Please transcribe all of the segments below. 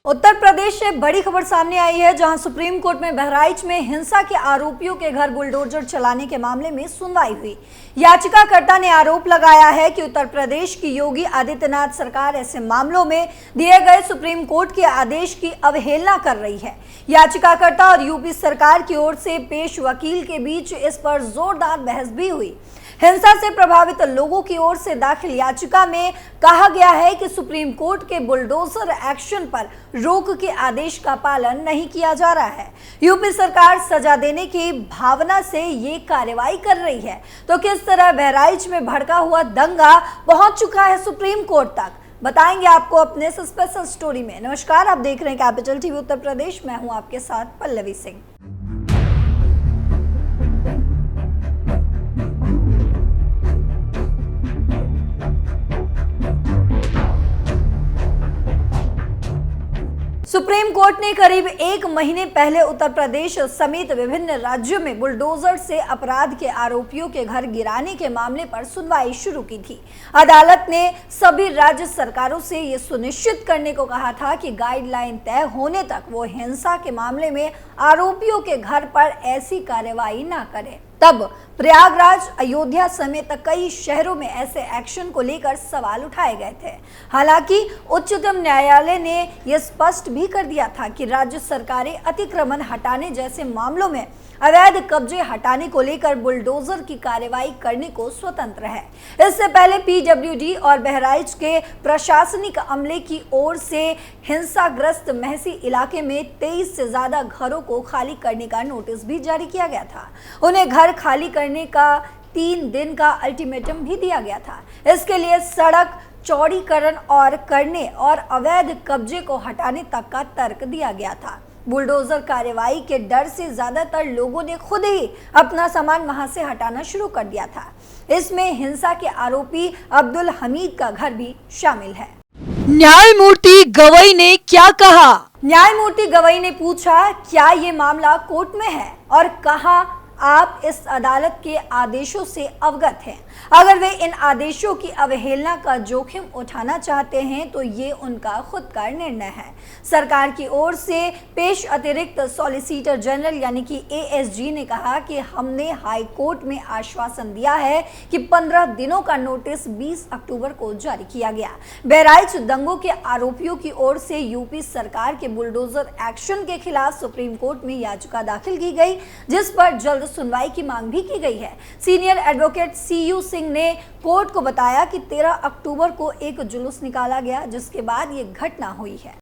उत्तर प्रदेश से बड़ी खबर सामने आई है, जहां सुप्रीम कोर्ट में बहराइच में हिंसा के आरोपियों के घर बुलडोजर चलाने के मामले में सुनवाई हुई। याचिकाकर्ता ने आरोप लगाया है कि उत्तर प्रदेश की योगी आदित्यनाथ सरकार ऐसे मामलों में दिए गए सुप्रीम कोर्ट के आदेश की अवहेलना कर रही है। याचिकाकर्ता और यूपी सरकार की ओर से पेश वकील के बीच इस पर जोरदार बहस भी हुई। हिंसा से प्रभावित लोगों की ओर से दाखिल याचिका में कहा गया है कि सुप्रीम कोर्ट के बुलडोजर एक्शन पर रोक के आदेश का पालन नहीं किया जा रहा है। यूपी सरकार सजा देने की भावना से ये कार्रवाई कर रही है, तो किस तरह बहराइच में भड़का हुआ दंगा पहुंच चुका है सुप्रीम कोर्ट तक, बताएंगे आपको अपने स्पेशल स्टोरी में। नमस्कार, आप देख रहे हैं कैपिटल टीवी उत्तर प्रदेश। मैं हूं आपके साथ पल्लवी सिंह। सुप्रीम कोर्ट ने करीब एक महीने पहले उत्तर प्रदेश समेत विभिन्न राज्यों में बुलडोजर से अपराध के आरोपियों के घर गिराने के मामले पर सुनवाई शुरू की थी। अदालत ने सभी राज्य सरकारों से ये सुनिश्चित करने को कहा था कि गाइडलाइन तय होने तक वो हिंसा के मामले में आरोपियों के घर पर ऐसी कार्रवाई न करें। तब प्रयागराज, अयोध्या समेत कई शहरों में ऐसे एक्शन को लेकर सवाल उठाए गए थे। हालांकि उच्चतम न्यायालय ने यह स्पष्ट भी कर दिया था कि राज्य सरकारें अतिक्रमण हटाने जैसे मामलों में अवैध कब्जे हटाने को लेकर बुलडोजर की कार्रवाई करने को स्वतंत्र है। इससे पहले पीडब्ल्यूडी और बहराइच के प्रशासनिक अमले की ओर से हिंसाग्रस्त महसी इलाके में 23 से ज्यादा घरों को खाली करने का नोटिस भी जारी किया गया था। उन्हें घर खाली करने का 3 दिन का अल्टीमेटम भी दिया गया था। इसके लिए सड़क चौड़ीकरण और करने और अवैध कब्जे को हटाने तक का तर्क दिया गया था। बुलडोजर कार्रवाई के डर से ज्यादातर लोगों ने खुद ही अपना सामान वहां से हटाना शुरू कर दिया था। इसमें हिंसा के आरोपी अब्दुल हमीद का घर भी शामिल है। न्यायमूर्ति गवई ने क्या कहा? न्यायमूर्ति गवई ने पूछा, क्या ये मामला कोर्ट में है और कहा आप इस अदालत के आदेशों से अवगत हैं। अगर वे इन आदेशों की अवहेलना का जोखिम उठाना चाहते हैं तो ये उनका खुद का निर्णय है। सरकार की ओर से पेश अतिरिक्त सॉलिसिटर जनरल यानी कि एएसजी ने कहा कि हमने हाई कोर्ट में आश्वासन दिया है कि 15 दिनों का नोटिस 20 अक्टूबर को जारी किया गया। बहराइच दंगों के आरोपियों की ओर से यूपी सरकार के बुलडोजर एक्शन के खिलाफ सुप्रीम कोर्ट में याचिका दाखिल की गई, जिस पर जल्द सुनवाई की मांग भी की गई है। सीनियर एडवोकेट सीयू सिंह ने कोर्ट को बताया कि 13 अक्टूबर को एक जुलूस निकाला गया, जिसके बाद ये घटना हुई है।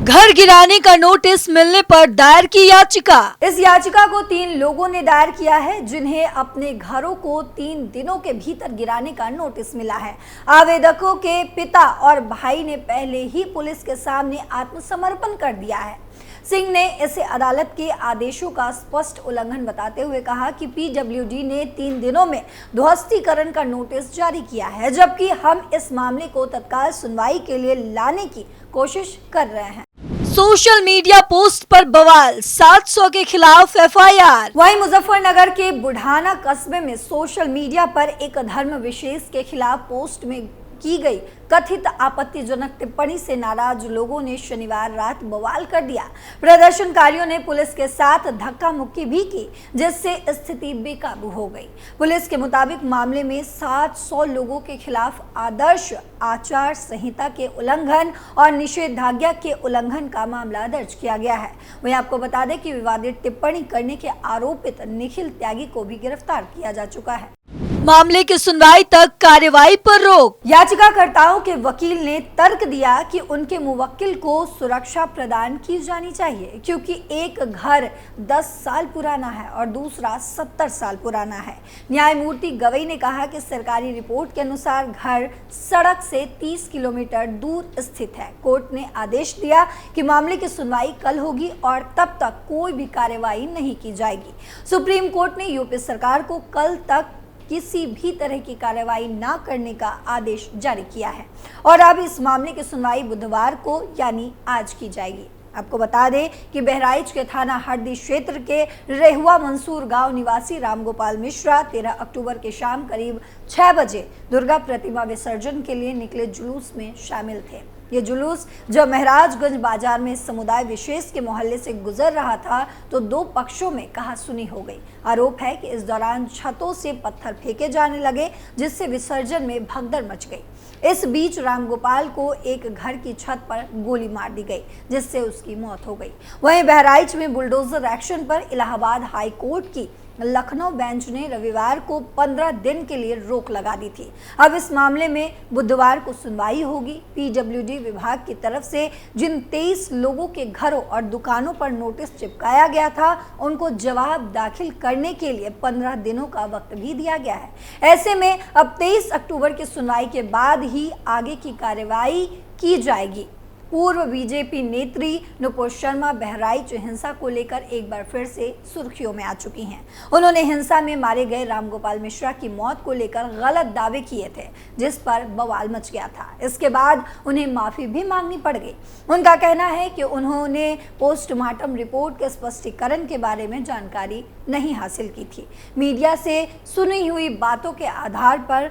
घर गिराने का नोटिस मिलने पर दायर की याचिका। इस याचिका को 3 लोगों ने दायर किया है, जिन्हें अपने घरों को 3 दिनों के भीतर गिराने का नोटिस मिला है। आवेदकों के पिता और भाई ने पहले ही पुलिस के सामने आत्मसमर्पण कर दिया है। सिंह ने इसे अदालत के आदेशों का स्पष्ट उल्लंघन बताते हुए कहा कि पीडब्ल्यूडी ने 3 दिनों में ध्वस्तीकरण का नोटिस जारी किया है, जबकि हम इस मामले को तत्काल सुनवाई के लिए लाने की कोशिश कर रहे हैं। सोशल मीडिया पोस्ट पर बवाल, 700 के खिलाफ एफआईआर। वहीं मुजफ्फरनगर के बुढ़ाना कस्बे में सोशल मीडिया पर एक धर्म विशेष के खिलाफ पोस्ट में की गई कथित आपत्तिजनक टिप्पणी से नाराज लोगों ने शनिवार रात बवाल कर दिया। प्रदर्शनकारियों ने पुलिस के साथ धक्का मुक्की भी की, जिससे स्थिति बेकाबू हो गई। पुलिस के मुताबिक मामले में 700 लोगों के खिलाफ आदर्श आचार संहिता के उल्लंघन और निषेधाज्ञा के उल्लंघन का मामला दर्ज किया गया है। वहीं आपको बता दें कि विवादित टिप्पणी करने के आरोपित निखिल त्यागी को भी गिरफ्तार किया जा चुका है। मामले की सुनवाई तक कार्रवाई पर रोक। याचिकाकर्ताओं के वकील ने तर्क दिया कि उनके मुवक्किल को सुरक्षा प्रदान की जानी चाहिए, क्योंकि एक घर 10 साल पुराना है और दूसरा 70 साल पुराना है। न्यायमूर्ति गवई ने कहा कि सरकारी रिपोर्ट के अनुसार घर सड़क से 30 किलोमीटर दूर स्थित है। कोर्ट ने आदेश दिया कि मामले की सुनवाई कल होगी और तब तक कोई भी कार्रवाई नहीं की जाएगी। सुप्रीम कोर्ट ने यूपी सरकार को कल तक किसी भी तरह की कार्रवाई न करने का आदेश जारी किया है और अब इस मामले की सुनवाई बुधवार को यानी आज की जाएगी। आपको बता दें कि बहराइच के थाना हरदी क्षेत्र के रेहुआ मंसूर गांव निवासी रामगोपाल मिश्रा 13 अक्टूबर के शाम करीब 6 बजे दुर्गा प्रतिमा विसर्जन के लिए निकले जुलूस में शामिल थे। ये जुलूस जब महराजगंज बाजार में समुदाय विशेष के मोहल्ले से गुजर रहा था तो दो पक्षों में कहासुनी हो गई। आरोप है कि इस दौरान छतों से पत्थर फेंके जाने लगे, जिससे विसर्जन में भगदड़ मच गई। इस बीच रामगोपाल को एक घर की छत पर गोली मार दी गई, जिससे उसकी मौत हो गई। वहीं बहराइच में बुलडोजर एक्शन पर इलाहाबाद हाई कोर्ट की लखनऊ बेंच ने रविवार को 15 दिन के लिए रोक लगा दी थी। अब इस मामले में बुधवार को सुनवाई होगी। पीडब्ल्यूडी विभाग की तरफ से जिन 23 लोगों के घरों और दुकानों पर नोटिस चिपकाया गया था, उनको जवाब दाखिल करने के लिए 15 दिनों का वक्त भी दिया गया है। ऐसे में अब 23 अक्टूबर की सुनवाई के बाद ही आगे की कार्रवाई की जाएगी। पूर्व बीजेपी नेत्री नुपुर शर्मा बहराइच हिंसा को लेकर एक बार फिर से सुर्खियों में आ चुकी हैं। उन्होंने हिंसा में मारे गए रामगोपाल मिश्रा की मौत को लेकर गलत दावे किए थे, जिस पर बवाल मच गया था। इसके बाद उन्हें माफी भी मांगनी पड़ गई। उनका कहना है कि उन्होंने पोस्टमार्टम रिपोर्ट के स्पष्टीकरण के बारे में जानकारी नहीं हासिल की थी। मीडिया से सुनी हुई बातों के आधार पर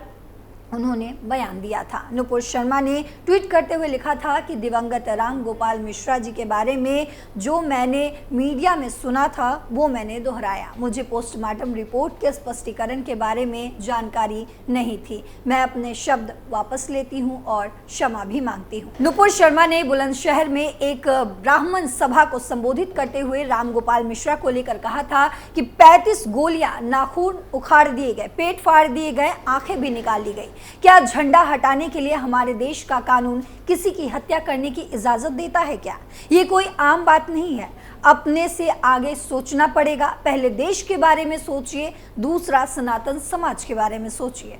उन्होंने बयान दिया था। नुपुर शर्मा ने ट्वीट करते हुए लिखा था कि दिवंगत राम गोपाल मिश्रा जी के बारे में जो मैंने मीडिया में सुना था वो मैंने दोहराया। मुझे पोस्टमार्टम रिपोर्ट के स्पष्टीकरण के बारे में जानकारी नहीं थी। मैं अपने शब्द वापस लेती हूं और क्षमा भी मांगती हूं। नुपुर शर्मा ने बुलंदशहर में एक ब्राह्मण सभा को संबोधित करते हुए राम गोपाल मिश्रा को लेकर कहा था कि 35 गोलियां, नाखून उखाड़ दिए गए, पेट फाड़ दिए गए, आंखें भी निकाल ली गई। क्या झंडा हटाने के लिए हमारे देश का कानून किसी की हत्या करने की इजाजत देता है क्या? ये कोई आम बात नहीं है। अपने से आगे सोचना पड़ेगा। पहले देश के बारे में सोचिए, दूसरा सनातन समाज के बारे में सोचिए।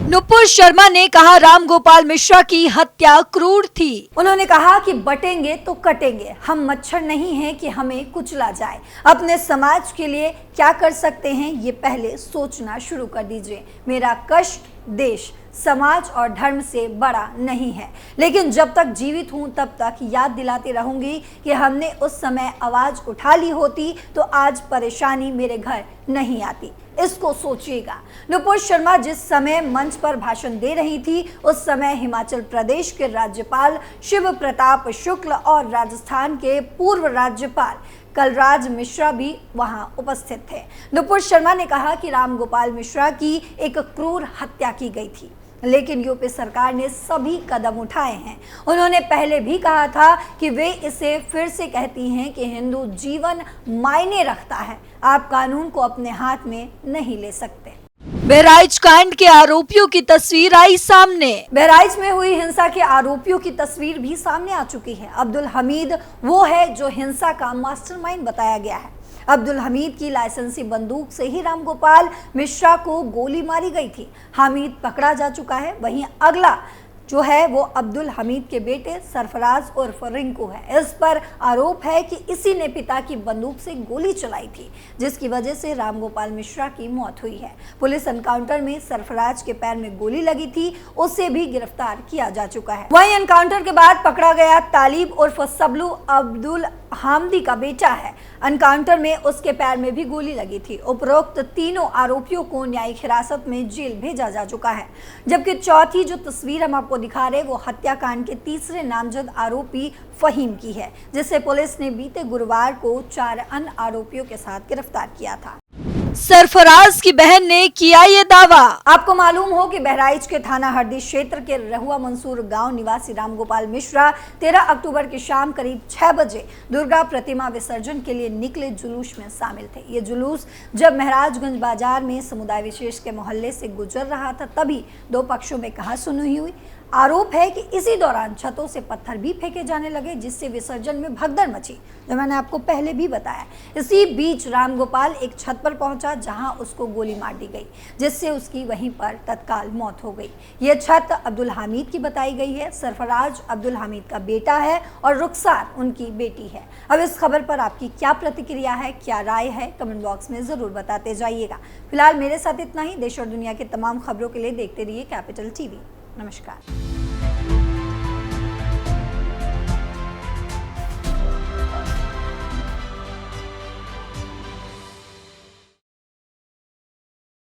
नुपुर शर्मा ने कहा रामगोपाल मिश्रा की हत्या क्रूर थी। उन्होंने कहा कि बटेंगे तो कटेंगे, हम मच्छर नहीं हैं कि हमें कुचला जाए। अपने समाज के लिए क्या कर सकते हैं ये पहले सोचना शुरू कर दीजिए। मेरा कष्ट देश, समाज और धर्म से बड़ा नहीं है, लेकिन जब तक जीवित हूं तब तक याद दिलाती रहूंगी कि हमने उस समय आवाज उठा ली होती तो आज परेशानी मेरे घर नहीं आती। इसको सोचिएगा। नुपुर शर्मा जिस समय मंच पर भाषण दे रही थी, उस समय हिमाचल प्रदेश के राज्यपाल शिव प्रताप शुक्ल और राजस्थान के पूर्व राज्यपाल कलराज मिश्रा भी वहां उपस्थित थे। नुपुर शर्मा ने कहा कि रामगोपाल मिश्रा की एक क्रूर हत्या की गई थी, लेकिन यूपी सरकार ने सभी कदम उठाए हैं। उन्होंने पहले भी कहा था कि वे इसे फिर से कहती हैं कि हिंदू जीवन मायने रखता है। आप कानून को अपने हाथ में नहीं ले सकते। बहराइच कांड के आरोपियों की तस्वीर आई सामने। बहराइच में हुई हिंसा के आरोपियों की तस्वीर भी सामने आ चुकी है। अब्दुल हमीद वो है जो हिंसा का मास्टरमाइंड बताया गया है। अब्दुल हमीद की लाइसेंसी बंदूक से ही रामगोपाल मिश्रा को गोली मारी गई थी। हमीद पकड़ा जा चुका है। वहीं अगला जो है वो अब्दुल हमीद के बेटे सरफराज उर्फ रिंकू है। इस पर आरोप है कि इसी ने पिता की बंदूक से गोली चलाई थी, जिसकी वजह से रामगोपाल मिश्रा की मौत हुई है। पुलिस एनकाउंटर में सरफराज के पैर में गोली लगी थी, उसे भी गिरफ्तार किया जा चुका है। वहीं एनकाउंटर के बाद पकड़ा गया तालिब उर्फ सबलू अब्दुल हामदी का बेटा है। एनकाउंटर में उसके पैर में भी गोली लगी थी। उपरोक्त तीनों आरोपियों को न्यायिक हिरासत में जेल भेजा जा चुका है, जबकि चौथी जो तस्वीर हम आपको दिखा रहे वो हत्याकांड के तीसरे नामजद आरोपी फहीम की है, जिसे पुलिस ने बीते गुरुवार को 4 अन्य आरोपियों के साथ गिरफ्तार किया था। सरफराज की बहन ने किया ये दावा। आपको मालूम हो कि बहराइच के थाना हरदी क्षेत्र के रहुआ मंसूर गांव निवासी रामगोपाल मिश्रा 13 अक्टूबर की शाम करीब 6 बजे दुर्गा प्रतिमा विसर्जन के लिए निकले जुलूस में शामिल थे। ये जुलूस जब महराजगंज बाजार में समुदाय विशेष के मोहल्ले से गुजर रहा था, तभी दो पक्षों में कहासुनी हुई। आरोप है कि इसी दौरान छतों से पत्थर भी फेंके जाने लगे, जिससे विसर्जन में भगदड़ मची, जो मैंने आपको पहले भी बताया। इसी बीच रामगोपाल एक छत पर पहुंचा, जहां उसको गोली मार दी गई, जिससे उसकी वहीं पर तत्काल मौत हो गई। यह छत अब्दुल हामिद की बताई गई है। सरफराज अब्दुल हामिद का बेटा है और रुखसार उनकी बेटी है। अब इस खबर पर आपकी क्या प्रतिक्रिया है, क्या राय है, कमेंट बॉक्स में जरूर बताते जाइएगा। फिलहाल मेरे साथ इतना ही। देश और दुनिया की तमाम खबरों के लिए देखते रहिए कैपिटल टीवी। नमस्कार।